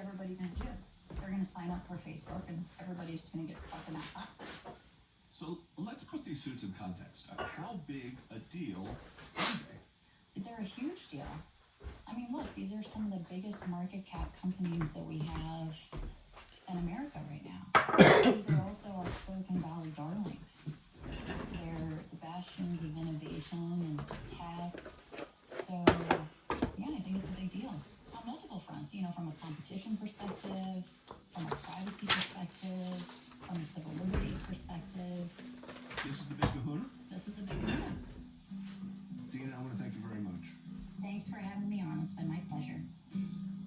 everybody going to do? They're going to sign up for Facebook, and everybody's going to get stuck in that platform. So let's put these suits in context. How big a deal are they? They're a huge deal. I mean, look, these are some of the biggest market cap companies that we have in America right now. These are also our Silicon Valley darlings. They're the bastions of innovation and tech. So, yeah, I think it's a big deal on multiple fronts, from a competition perspective, from a privacy perspective, from a civil liberties perspective. This is the big kahuna? This is the big kahuna. Dina, I want to thank you very much. Thanks for having me on. It's been my pleasure.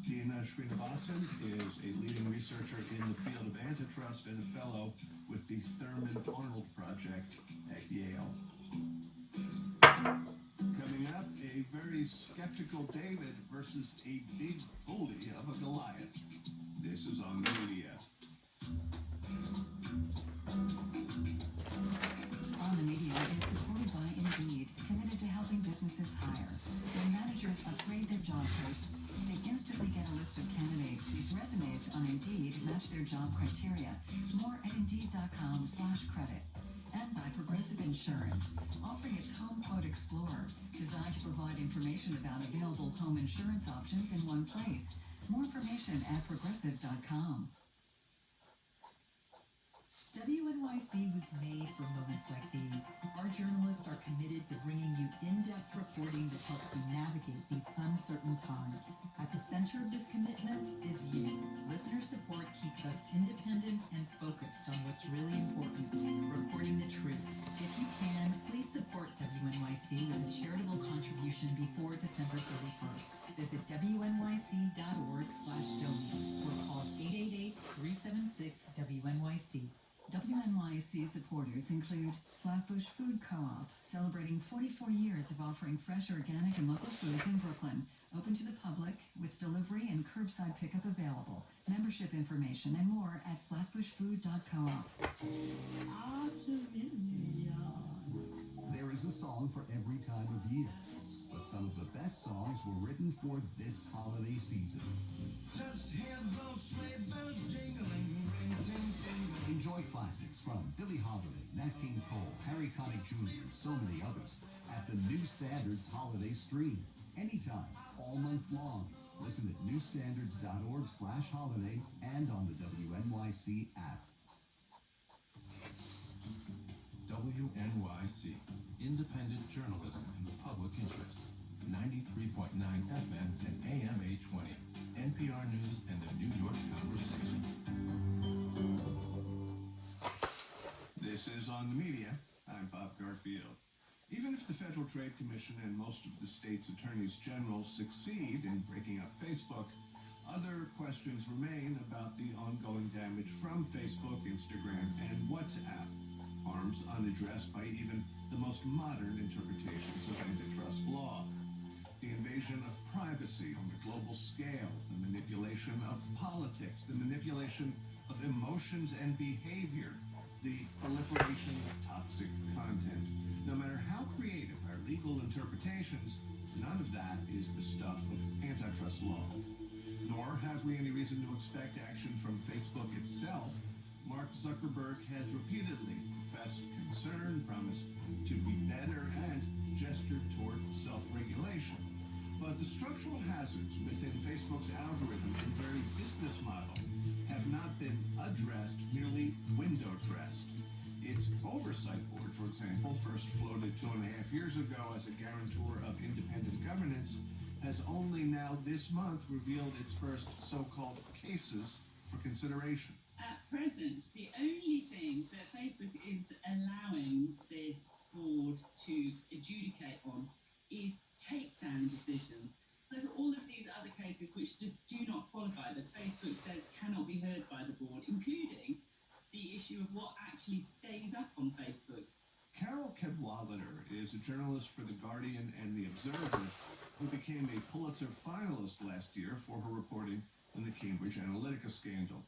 Dina Srinivasan is a leading researcher in the field of antitrust and a fellow with the Thurman Arnold Project at Yale. Coming up, a very skeptical David versus a big bully of a Goliath. This is On the Media. On the Media is supported by Indeed, committed to helping businesses hire. When managers upgrade their job posts, they instantly get a list of candidates whose resumes on Indeed match their job criteria. More at Indeed.com/credit. And by Progressive Insurance, offering its Home Quote Explorer, designed to provide information about available home insurance options in one place. More information at Progressive.com. WNYC was made for moments like these. Our journalists are committed to bringing you in-depth reporting that helps you navigate these uncertain times. At the center of this commitment is you. Listener support keeps us independent and focused on what's really important, reporting the truth. If you can, please support WNYC with a charitable contribution before December 31st. Visit WNYC.org/donate or call 888-376-WNYC. WNYC supporters include Flatbush Food Co-op, celebrating 44 years of offering fresh, organic, and local foods in Brooklyn. Open to the public, with delivery and curbside pickup available. Membership information and more at flatbushfood.coop. There is a song for every time of year, but some of the best songs were written for this holiday season. Just hear those sleigh bells jingling, ring, ting, ting. Enjoy classics from Billie Holiday, Nat King Cole, Harry Connick Jr., and so many others at the New Standards Holiday Stream. Anytime, all month long. Listen at newstandards.org/holiday and on the WNYC app. WNYC, independent journalism in the public interest. 93.9 FM and AM 820. NPR News and the New York Conversation. This is On the Media. I'm Bob Garfield. Even if the Federal Trade Commission and most of the state's attorneys general succeed in breaking up Facebook, other questions remain about the ongoing damage from Facebook, Instagram, and WhatsApp. Harms unaddressed by even the most modern interpretations of antitrust law. The invasion of privacy on a global scale, the manipulation of politics, the manipulation of emotions and behavior, the proliferation of toxic content. No matter how creative our legal interpretations, none of that is the stuff of antitrust law. Nor have we any reason to expect action from Facebook itself. Mark Zuckerberg has repeatedly professed concern, promised to be better, and gestured toward self-regulation. But the structural hazards within Facebook's algorithm and very business model have not been addressed, merely window-dressed. Its oversight board, for example, first floated 2.5 years ago as a guarantor of independent governance, has only now this month revealed its first so-called cases for consideration. At present, the only thing that Facebook is allowing this board to adjudicate on is takedown decisions. There's all of these other cases which just do not qualify, that Facebook says cannot be heard by the board, including the issue of what actually stays up on Facebook. Carol Cadwalader is a journalist for The Guardian and The Observer who became a Pulitzer finalist last year for her reporting on the Cambridge Analytica scandal.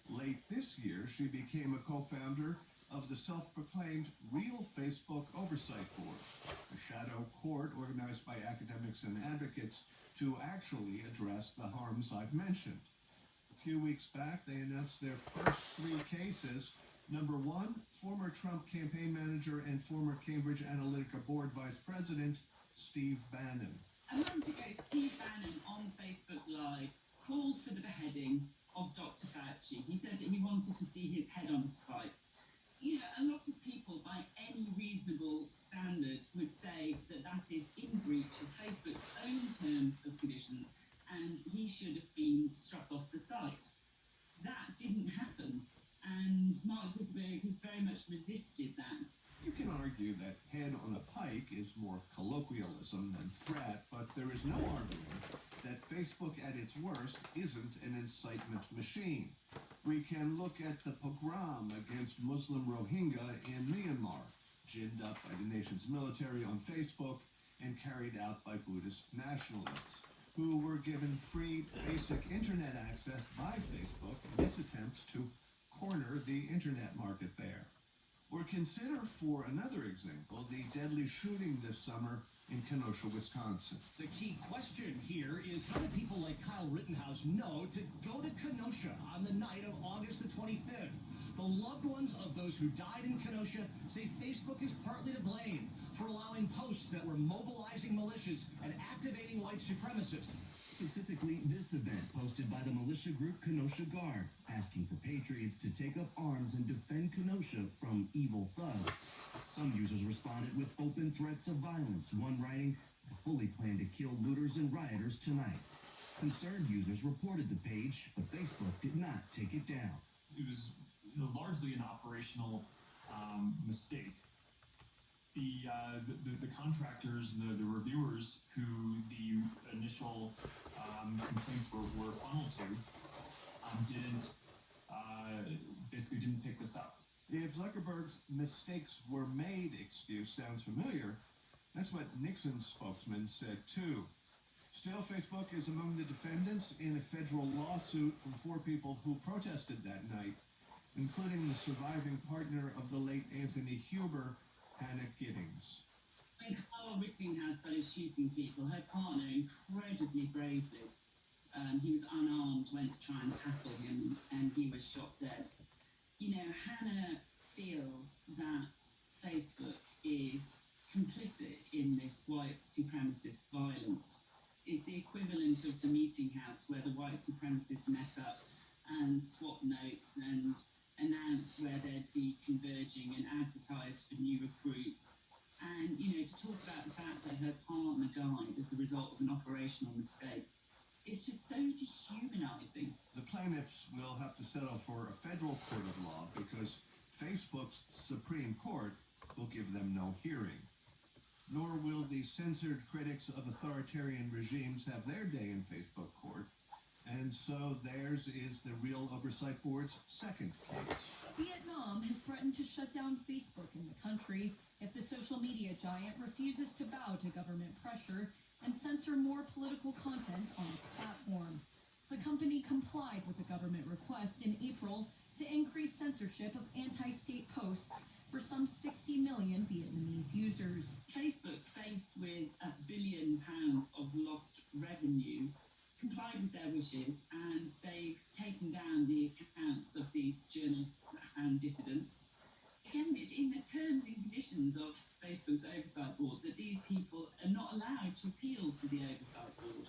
Late this year, she became a co-founder of the self-proclaimed Real Facebook Oversight Board, a shadow court organized by academics and advocates to actually address the harms I've mentioned. few weeks back, they announced their first 3 cases. Number 1, former Trump campaign manager and former Cambridge Analytica board vice president, Steve Bannon. A month ago, Steve Bannon on Facebook Live called for the beheading of Dr. Fauci. He said that he wanted to see his head on a spike. You know, a lot of people, by any reasonable standard, would say that that is in breach of Facebook's own terms of conditions, and he should have been struck off the site. That didn't happen, and Mark Zuckerberg has very much resisted that. You can argue that head on a pike is more colloquialism than threat, but there is no arguing that Facebook at its worst isn't an incitement machine. We can look at the pogrom against Muslim Rohingya in Myanmar, ginned up by the nation's military on Facebook and carried out by Buddhist nationalists, who were given free basic internet access by Facebook in its attempt to corner the internet market there. Or consider, for another example, the deadly shooting this summer in Kenosha, Wisconsin. The key question here is how do people like Kyle Rittenhouse know to go to Kenosha on the night of August the 25th? The loved ones of those who died in Kenosha say Facebook is partly to blame for allowing posts that were mobilizing militias and activating white supremacists. Specifically, this event posted by the militia group Kenosha Guard, asking for patriots to take up arms and defend Kenosha from evil thugs. Some users responded with open threats of violence, one writing, "I fully plan to kill looters and rioters tonight." Concerned users reported the page, but Facebook did not take it down. It was largely an operational mistake. The contractors and the reviewers who the initial complaints were funneled to basically didn't pick this up. If Zuckerberg's mistakes were made excuse sounds familiar, that's what Nixon's spokesman said too. Still, Facebook is among the defendants in a federal lawsuit from 4 people who protested that night, including the surviving partner of the late Anthony Huber, Hannah Giddings. When Carl Rittenhouse started shooting people, her partner incredibly bravely, he was unarmed, went to try and tackle him, and he was shot dead. You know, Hannah feels that Facebook is complicit in this white supremacist violence. It's the equivalent of the meeting house where the white supremacists met up and swapped notes and announced where they'd be converging and advertised for new recruits. And, you know, to talk about the fact that her partner died as a result of an operational mistake, it's just so dehumanizing. The plaintiffs will have to settle for a federal court of law because Facebook's Supreme Court will give them no hearing. Nor will the censored critics of authoritarian regimes have their day in Facebook court. And so theirs is the Real Oversight Board's second case. Vietnam has threatened to shut down Facebook in the country if the social media giant refuses to bow to government pressure and censor more political content on its platform. The company complied with the government request in April to increase censorship of anti-state posts for some 60 million Vietnamese users. Facebook, faced with £1 billion of lost revenue, complied with their wishes, and they've taken down the accounts of these journalists and dissidents. Again, it's in the terms and conditions of Facebook's oversight board that these people are not allowed to appeal to the oversight board.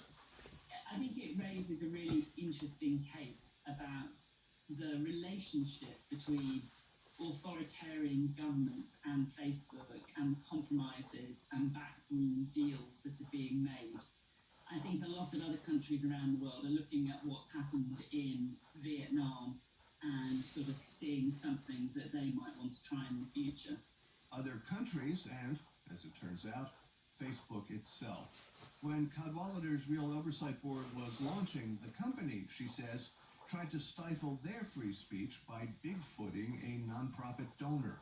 I think it raises a really interesting case about the relationship between authoritarian governments and Facebook and compromises and backroom deals that are being made. I think a lot of other countries around the world are looking at what's happened in Vietnam and sort of seeing something that they might want to try in the future. Other countries, and, as it turns out, Facebook itself. When Cadwallader's Real Oversight Board was launching, the company, she says, tried to stifle their free speech by bigfooting a nonprofit donor.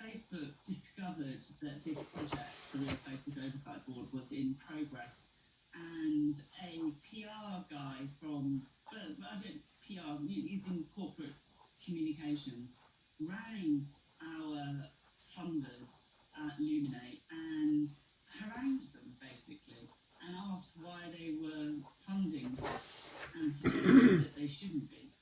Facebook discovered that this project for the Facebook Oversight Board was in progress, and a PR guy from, PR, he's in corporate communications, rang our funders at Illuminate and harangued them, basically, and asked why they were funding this and suggested that they shouldn't be.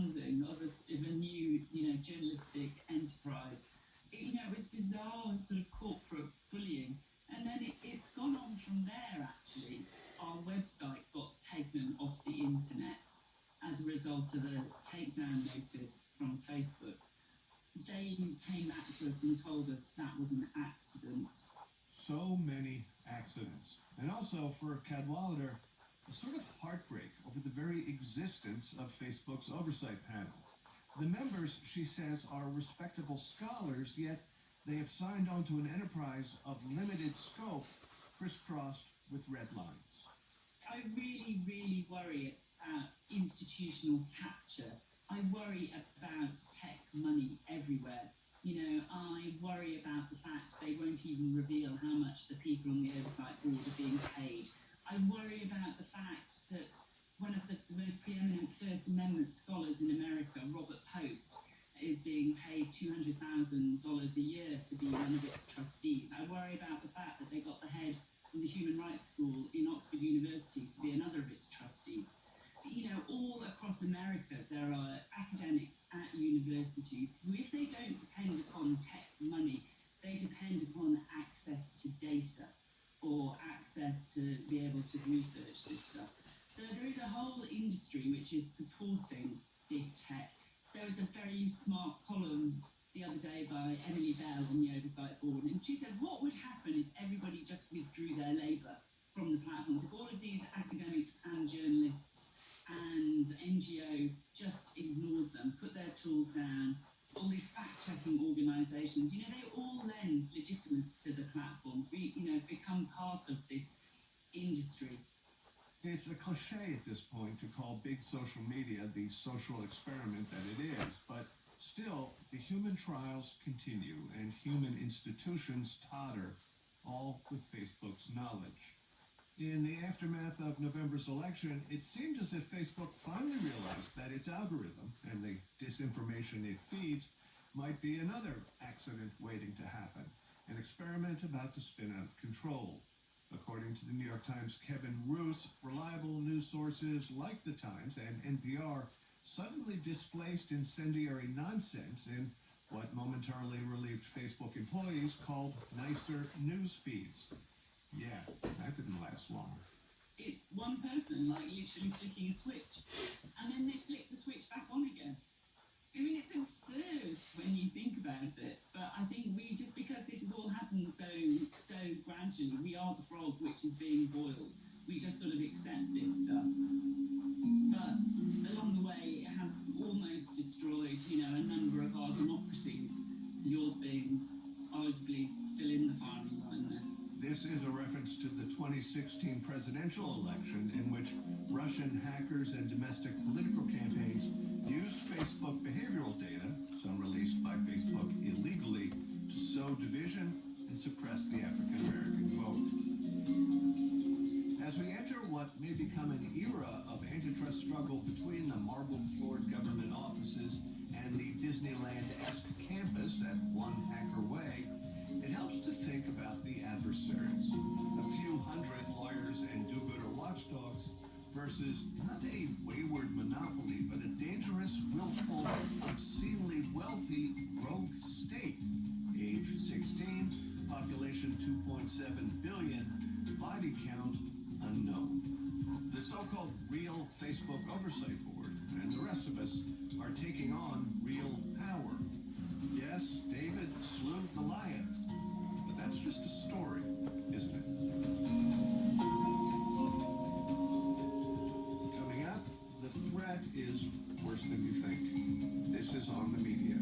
founding of a new, journalistic enterprise. It was bizarre and sort of corporate bullying. And then it's gone on from there, actually. Our website got taken off the internet as a result of a takedown notice from Facebook. They came back to us and told us that was an accident. So many accidents. And also for Cadwallader, a sort of heartbreak over the very existence of Facebook's oversight panel. The members, she says, are respectable scholars, yet they have signed on to an enterprise of limited scope, crisscrossed with red lines. I really, really worry about institutional capture. I worry about tech money everywhere. I worry about the fact they won't even reveal how much the people on the oversight board are being paid. I worry about the fact that one of the most preeminent First Amendment scholars in America, Robert Post, is being paid $200,000 a year to be one of its trustees. I worry about the fact that they got the head of the Human Rights School in Oxford University to be another of its trustees. All across America, there are academics at universities who, if they don't depend upon tech money, they depend upon access to data or access to be able to research this stuff. So there is a whole industry which is supporting big tech. There was a very smart column the other day by Emily Bell on the Oversight Board, and she said, what would happen if everybody just withdrew their labour from the platforms, if all of these academics and journalists and NGOs just ignored them, put their tools down, all these fact-checking organisations, they all lend legitimacy to the platforms. We, become part of this industry. It's a cliche at this point to call big social media the social experiment that it is, but still, the human trials continue and human institutions totter, all with Facebook's knowledge. In the aftermath of November's election, it seemed as if Facebook finally realized that its algorithm and the disinformation it feeds might be another accident waiting to happen, an experiment about to spin out of control. According to the New York Times' Kevin Roose, reliable news sources like the Times and NPR suddenly displaced incendiary nonsense in what momentarily relieved Facebook employees called nicer news feeds. Yeah, that didn't last long. It's one person, literally flicking a switch, and then they flick the switch back on again. It's absurd when you think about it, but I think just because this has all happened so gradually, we are the frog which is being boiled. We just sort of accept this stuff. But along the way, it has almost destroyed, a number of our democracies, yours being arguably still in the firing line there. This is a reference to the 2016 presidential election in which Russian hackers and domestic political campaigns used Facebook behavioral data, some released by Facebook illegally, to sow division and suppress the African-American vote. As we enter what may become an era of antitrust struggle between the marble-floored government offices and the Disneyland-esque campus at One Hacker Way, it helps to think about the adversaries. A few hundred lawyers and do-gooder watchdogs versus not a wayward monopoly, but a dangerous, willful, obscenely wealthy rogue state. Age 16, population 2.7 billion, body count unknown. The so-called real Facebook Oversight Board and the rest of us are taking on real power. Yes, David slew Goliath, but that's just a story, isn't it? Coming up, the threat is worse than you think. This is On the Media.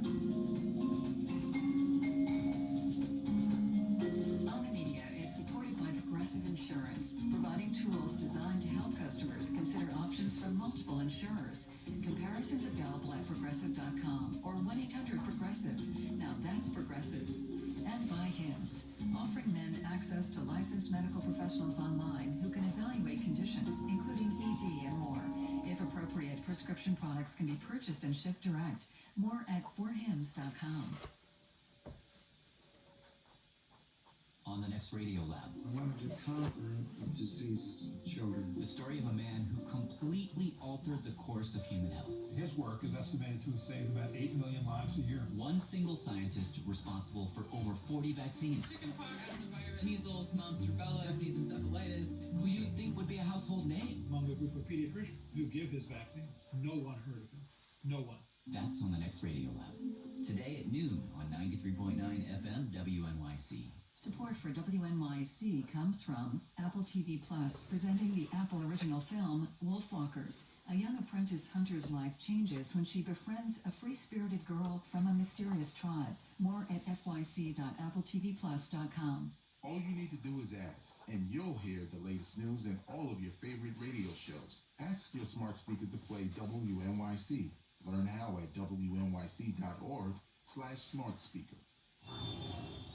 On the Media is supported by Progressive Insurance, providing tools designed to help customers consider options from multiple insurers. Comparisons available at progressive.com or 1-800-PROGRESSIVE. Now that's Progressive. And by HIMS, offering men access to licensed medical professionals online who can evaluate conditions, including ED and more. If appropriate, prescription products can be purchased and shipped direct. More at forhims.com. On the next Radio Lab, I wanted to conquer the diseases of children. the story of a man who completely altered alter the course of human health. His work is estimated to have saved about 8 million lives a year. One single scientist responsible for over 40 vaccines. Chickenpox, virus, measles, mumps, rubella, Japanese encephalitis. Who you think would be a household name. Among a group of pediatricians who give his vaccine, no one heard of him. No one. That's on the next Radio Lab. Today at noon on 93.9 FM WNYC. Support for WNYC comes from Apple TV Plus, presenting the Apple original film Wolfwalkers. A young apprentice hunter's life changes when she befriends a free-spirited girl from a mysterious tribe. More at fyc.appletvplus.com. All you need to do is ask, and you'll hear the latest news and all of your favorite radio shows. Ask your smart speaker to play WNYC. Learn how at wnyc.org/smartspeaker.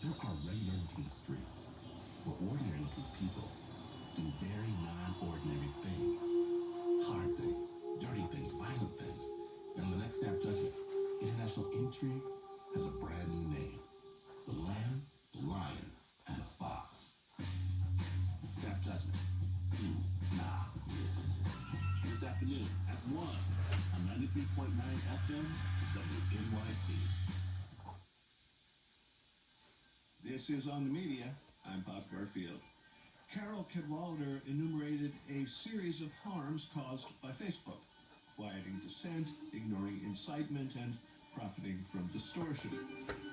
There are regular looking streets where ordinary looking people do very non-ordinary things. Hard things, dirty things, violent things. And on the next Snap Judgment, international intrigue has a brand new name. The Lamb, the Lion, and the Fox. Snap Judgment. Do not miss. This afternoon at 1 on 93.9 FM WNYC. This is On the Media. I'm Bob Garfield. Carol Cadwalder enumerated a series of harms caused by Facebook: quieting dissent, ignoring incitement, and profiting from distortion.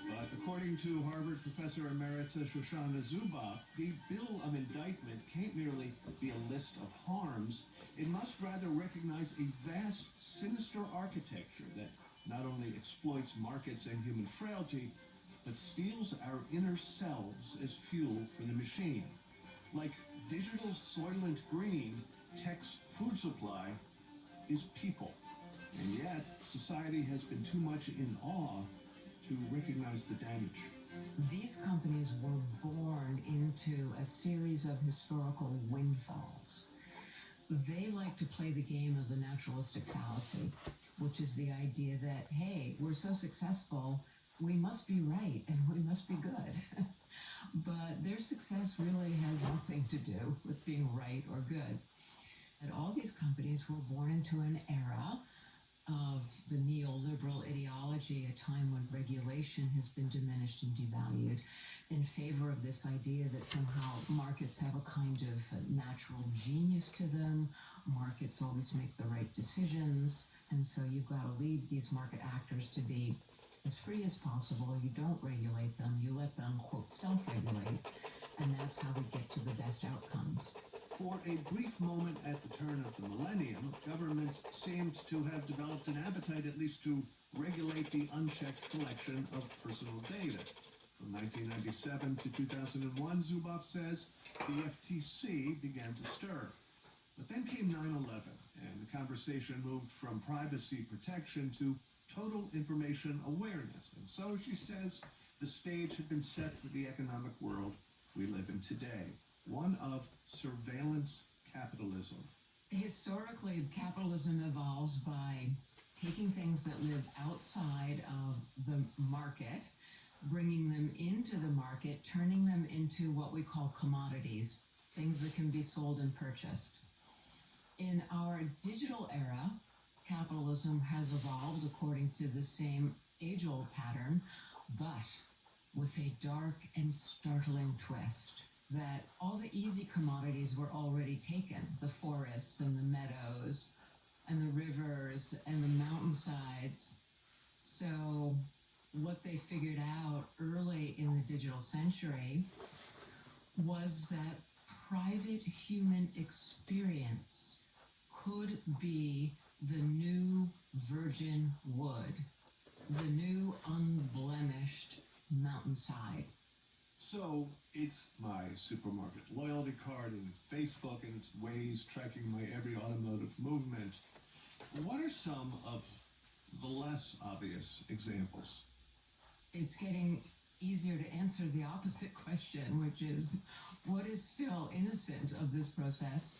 But according to Harvard professor emerita Shoshana Zuboff, the bill of indictment can't merely be a list of harms. It must rather recognize a vast, sinister architecture that not only exploits markets and human frailty, but steals our inner selves as fuel for the machine. Like digital Soylent Green, tech's food supply is people. And yet, society has been too much in awe to recognize the damage. These companies were born into a series of historical windfalls. They like to play the game of the naturalistic fallacy, which is the idea that, hey, we're so successful, we must be right and we must be good. But their success really has nothing to do with being right or good. And all these companies were born into an era of the neoliberal ideology, a time when regulation has been diminished and devalued, in favor of this idea that somehow markets have a kind of natural genius to them. Markets always make the right decisions, and so you've got to leave these market actors to be as free as possible. You don't regulate them, you let them, quote, self-regulate, and that's how we get to the best outcomes. For a brief moment at the turn of the millennium, governments seemed to have developed an appetite at least to regulate the unchecked collection of personal data. From 1997 to 2001, Zuboff says, the FTC began to stir. But then came 9/11, and the conversation moved from privacy protection to total information awareness. And so, she says, the stage had been set for the economic world we live in today, one of surveillance capitalism. Historically, capitalism evolves by taking things that live outside of the market, bringing them into the market, turning them into what we call commodities, things that can be sold and purchased. In our digital era, capitalism has evolved according to the same age-old pattern, but with a dark and startling twist. That all the easy commodities were already taken, the forests and the meadows and the rivers and the mountainsides. So what they figured out early in the digital century was that private human experience could be the new virgin wood, the new unblemished mountainside. So, it's my supermarket loyalty card, and it's Facebook, and it's Waze tracking my every automotive movement. What are some of the less obvious examples? It's getting easier to answer the opposite question, which is, what is still innocent of this process?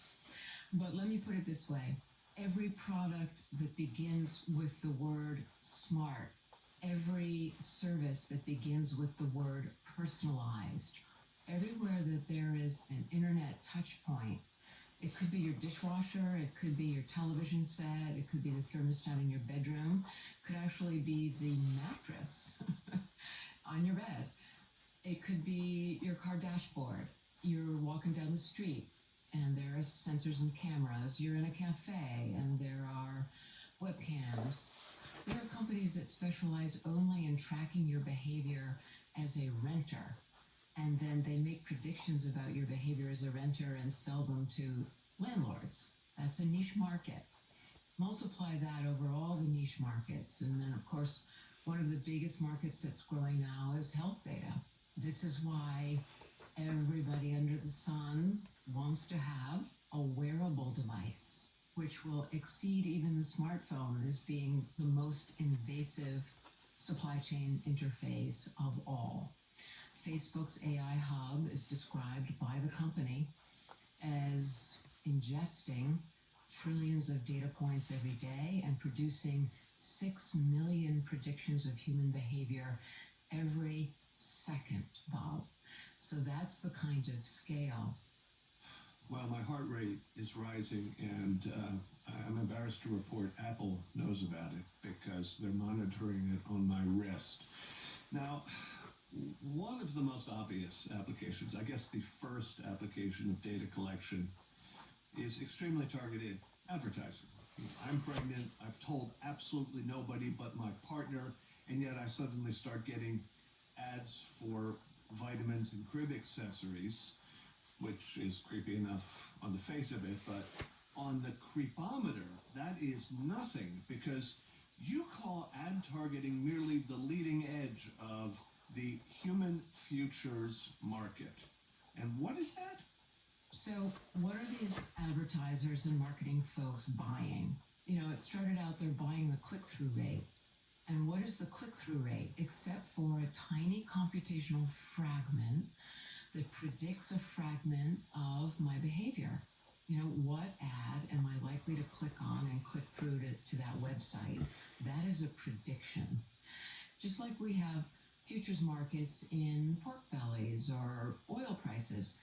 But let me put it this way. Every product that begins with the word smart, every service that begins with the word personalized, everywhere that there is an internet touch point, It could be your dishwasher, it could be your television set, it could be the thermostat in your bedroom, it could actually be the mattress on your bed. It could be your car dashboard. You're walking down the street and there are sensors and cameras. You're in a cafe and there are webcams. There are companies that specialize only in tracking your behavior as a renter, and then they make predictions about your behavior as a renter and sell them to landlords. That's a niche market. Multiply that over all the niche markets, and then of course one of the biggest markets that's growing now is health data. This is why everybody under the sun wants to have a wearable device, which will exceed even the smartphone as being the most invasive supply chain interface of all. Facebook's AI hub is described by the company as ingesting trillions of data points every day and producing 6 million predictions of human behavior every second, Bob. So that's the kind of scale. Well, my heart rate is rising, and I'm embarrassed to report Apple knows about it because they're monitoring it on my wrist. Now, one of the most obvious applications, I guess the first application of data collection, is extremely targeted advertising. I'm pregnant, I've told absolutely nobody but my partner, and yet I suddenly start getting ads for vitamins and crib accessories, which is creepy enough on the face of it, but on the creepometer, that is nothing, because you call ad targeting merely the leading edge of the human futures market. And what is that? So what are these advertisers and marketing folks buying? You know, it started out they're buying the click-through rate. And what is the click-through rate except for a tiny computational fragment that predicts a fragment of my behavior? You know, what ad am I likely to click on and click through to that website? That is a prediction. Just like we have futures markets in pork bellies or oil prices,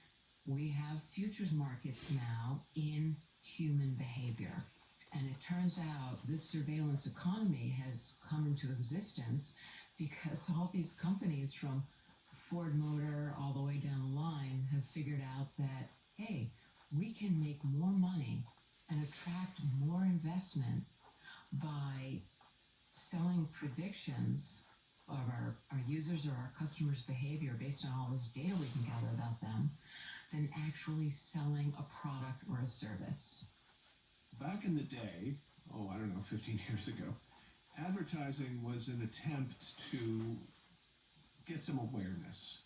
we have futures markets now in human behavior. And it turns out this surveillance economy has come into existence because all these companies from Ford Motor all the way down the line have figured out that, hey, we can make more money and attract more investment by selling predictions of our users or our customers' behavior based on all this data we can gather about them than actually selling a product or a service. Back in the day, 15 years ago, advertising was an attempt to get some awareness.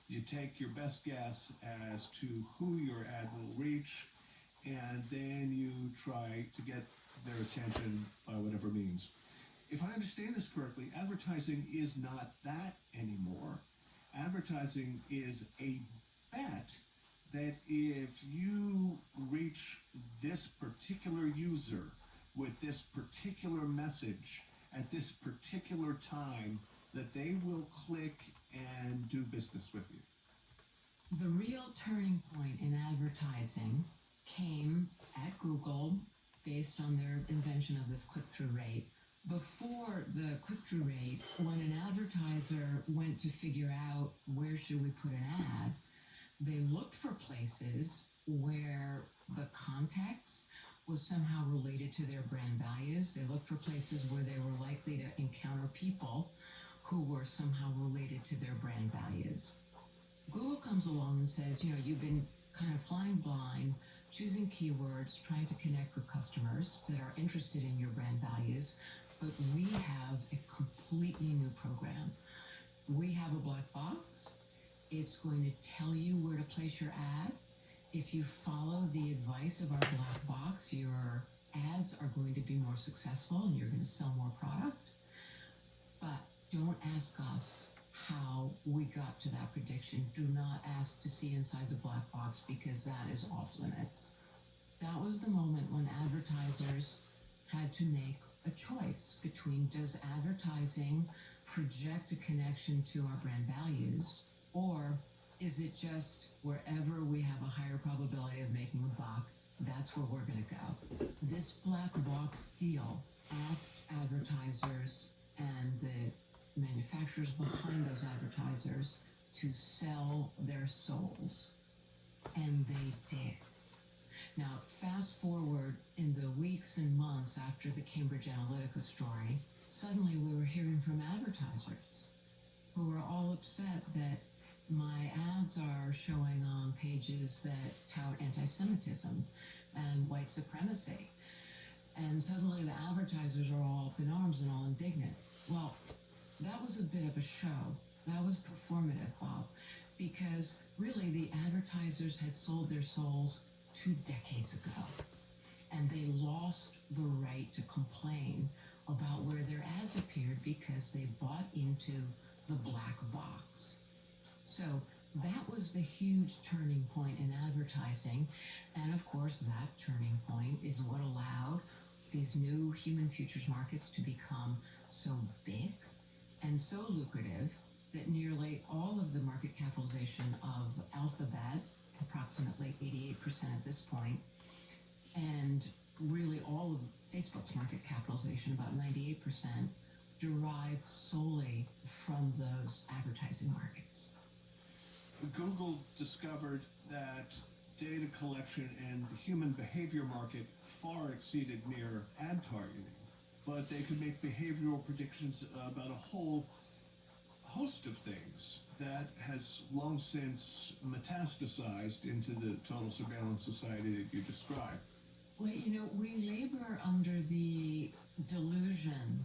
You take your best guess as to who your ad will reach, and then you try to get their attention by whatever means. If I understand this correctly, advertising is not that anymore. Advertising is a bet that if you reach this particular user with this particular message at this particular time, that they will click and do business with you. The real turning point in advertising came at Google based on their invention of this click-through rate. Before the click-through rate, when an advertiser went to figure out where should we put an ad, they looked for places where the context was somehow related to their brand values. They looked for places where they were likely to encounter people who were somehow related to their brand values. Google comes along and says, you've been kind of flying blind, choosing keywords, trying to connect with customers that are interested in your brand values, but we have a completely new program. We have a black box. It's going to tell you where to place your ad. If you follow the advice of our black box, your ads are going to be more successful and you're going to sell more product. But don't ask us how we got to that prediction. Do not ask to see inside the black box because that is off limits. That was the moment when advertisers had to make a choice between, does advertising project a connection to our brand values, or is it just wherever we have a higher probability of making a buck, That's where we're going to go. This black box deal asked advertisers and the manufacturers behind those advertisers to sell their souls. And they did. Now, fast forward in the weeks and months after the Cambridge Analytica story, suddenly we were hearing from advertisers who were all upset that my ads are showing on pages that tout anti-Semitism and white supremacy. And suddenly the advertisers are all up in arms and all indignant. Well, that was a bit of a show. That was performative, Bob, because really the advertisers had sold their souls 2 decades ago. And they lost the right to complain about where their ads appeared because they bought into the black box. So that was the huge turning point in advertising. And of course, that turning point is what allowed these new human futures markets to become so big and so lucrative that nearly all of the market capitalization of Alphabet, approximately 88% at this point, and really all of Facebook's market capitalization, about 98%, derive solely from those advertising markets. Google discovered that data collection and the human behavior market far exceeded mere ad targeting, but they could make behavioral predictions about a whole host of things that has long since metastasized into the total surveillance society that you described. Well, you know, we labor under the delusion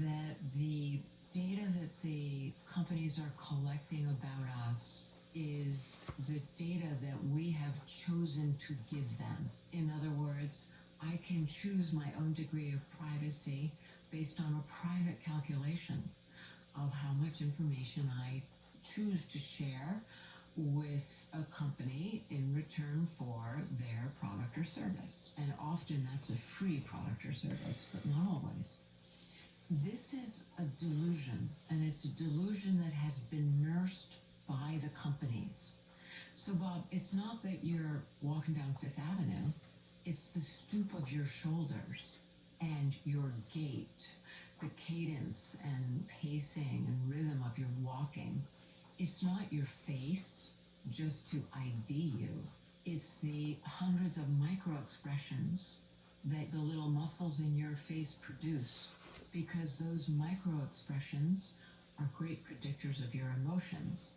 that the data that the companies are collecting about us is the data that we have chosen to give them. In other words, I can choose my own degree of privacy based on a private calculation of how much information I choose to share with a company in return for their product or service. And often that's a free product or service, but not always. This is a delusion, and it's a delusion that has been nursed by the companies. So, Bob, it's not that you're walking down Fifth Avenue, it's the stoop of your shoulders and your gait, the cadence and pacing and rhythm of your walking. It's not your face just to ID you. It's the hundreds of micro expressions that the little muscles in your face produce, because those micro expressions are great predictors of your emotions.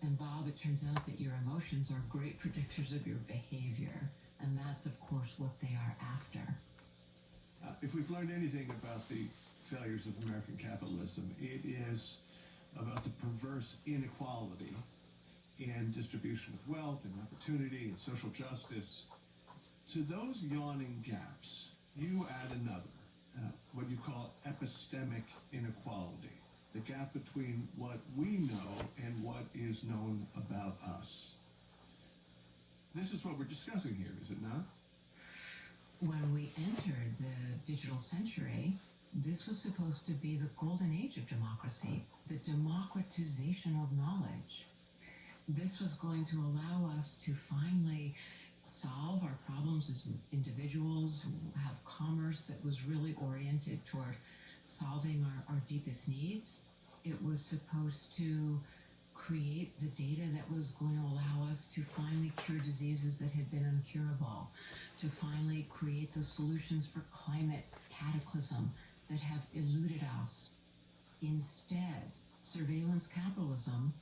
And Bob, it turns out that your emotions are great predictors of your behavior. And that's, of course, what they are after. If we've learned anything about the failures of American capitalism, it is about the perverse inequality in distribution of wealth and opportunity and social justice. To those yawning gaps, you add another, what you call epistemic inequality, the gap between what we know and what is known about us. This is what we're discussing here, is it not? When we entered the digital century, this was supposed to be the golden age of democracy, the democratization of knowledge. This was going to allow us to finally solve our problems as individuals, have commerce that was really oriented toward solving our deepest needs. It was supposed to create the data that was going to allow us to finally cure diseases that had been incurable, to finally create the solutions for climate cataclysm that have eluded us. Instead, surveillance capitalism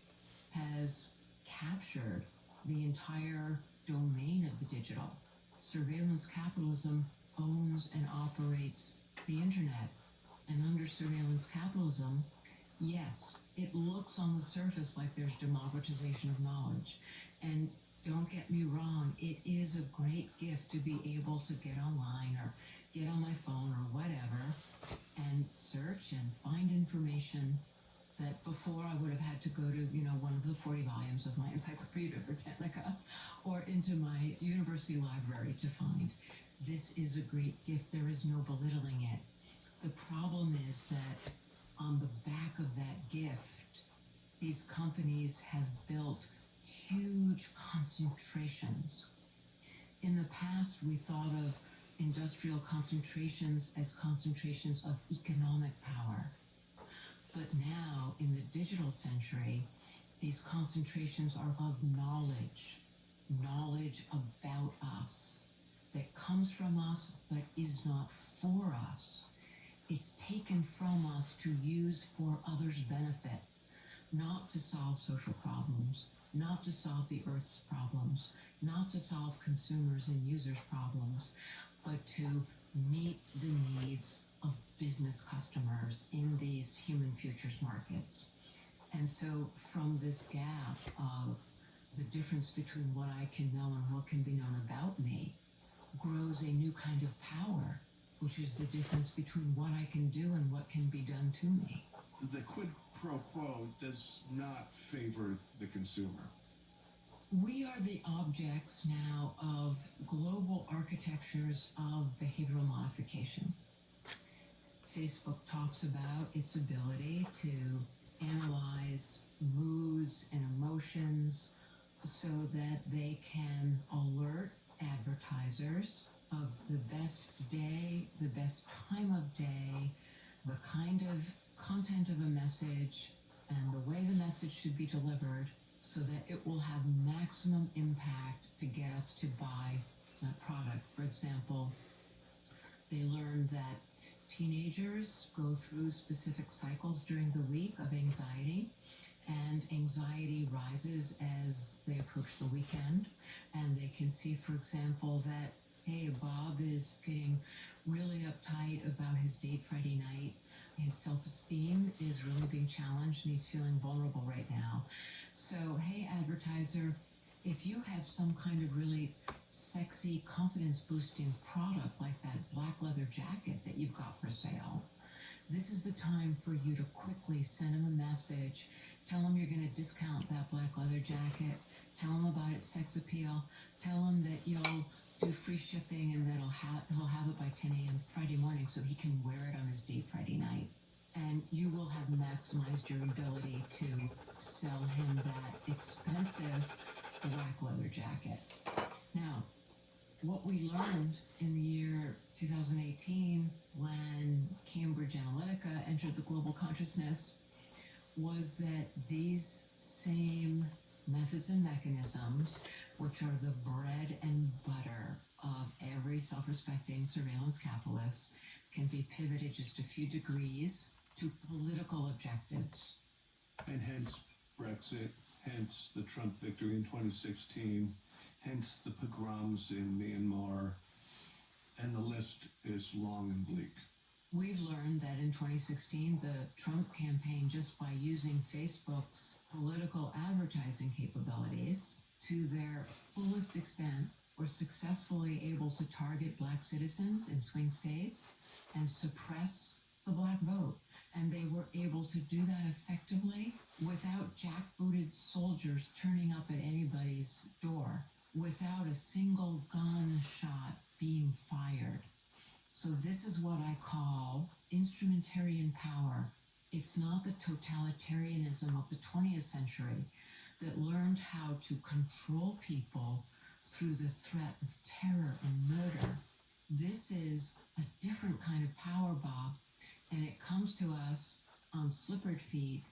has captured the entire domain of the digital. Surveillance capitalism owns and operates the internet. And under surveillance capitalism, yes, it looks on the surface like there's democratization of knowledge. And don't get me wrong, it is a great gift to be able to get online or get on my phone or whatever and search and find information that before I would have had to go to, one of the 40 volumes of my Encyclopedia Britannica or into my university library to find. This is a great gift. There is no belittling it. The problem is that on the back of that gift, these companies have built huge concentrations In the past, we thought of industrial concentrations as concentrations of economic power. But now, in the digital century, these concentrations are of knowledge about us, that comes from us but is not for us. It's taken from us to use for others' benefit, not to solve social problems, not to solve the Earth's problems, not to solve consumers' and users' problems, but to meet the needs of business customers in these human futures markets. And so from this gap of the difference between what I can know and what can be known about me grows a new kind of power, which is the difference between what I can do and what can be done to me. The quid pro quo does not favor the consumer. We are the objects now of global architectures of behavioral modification. Facebook talks about its ability to analyze moods and emotions so that they can alert advertisers of the best day, the best time of day, the kind of content of a message, and the way the message should be delivered so that it will have maximum impact to get us to buy that product. For example, they learned that teenagers go through specific cycles during the week of anxiety, and anxiety rises as they approach the weekend. And they can see, for example, that, hey, Bob is getting really uptight about his date Friday night. His self-esteem is really being challenged and he's feeling vulnerable right now. So, hey, advertiser, if you have some kind of really sexy, confidence-boosting product like that black leather jacket that you've got for sale, this is the time for you to quickly send him a message. Tell him you're going to discount that black leather jacket. Tell him about its sex appeal. Tell him that you'll do free shipping and that he'll have it by 10 a.m. Friday morning so he can wear it on his date Friday night. And you will have maximized your ability to sell him that expensive black leather jacket. Now, what we learned in the year 2018 when Cambridge Analytica entered the global consciousness was that these same methods and mechanisms, which are the bread and butter of every self-respecting surveillance capitalist, can be pivoted just a few degrees to political objectives. And hence Brexit, hence the Trump victory in 2016, hence the pogroms in Myanmar, and the list is long and bleak. We've learned that in 2016, the Trump campaign, just by using Facebook's political advertising capabilities to their fullest extent, were successfully able to target black citizens in swing states and suppress the black vote. And they were able to do that effectively without jackbooted soldiers turning up at anybody's door, without a single gunshot being fired. So this is what I call instrumentarian power. It's not the totalitarianism of the 20th century that learned how to control people through the threat of terror and murder. This is a different kind of power, Bob, and it comes to us on slippered feet.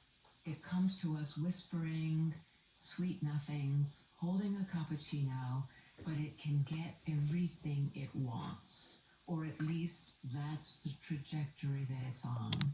It comes to us whispering sweet nothings, holding a cappuccino, but it can get everything it wants. Or at least that's the trajectory that it's on.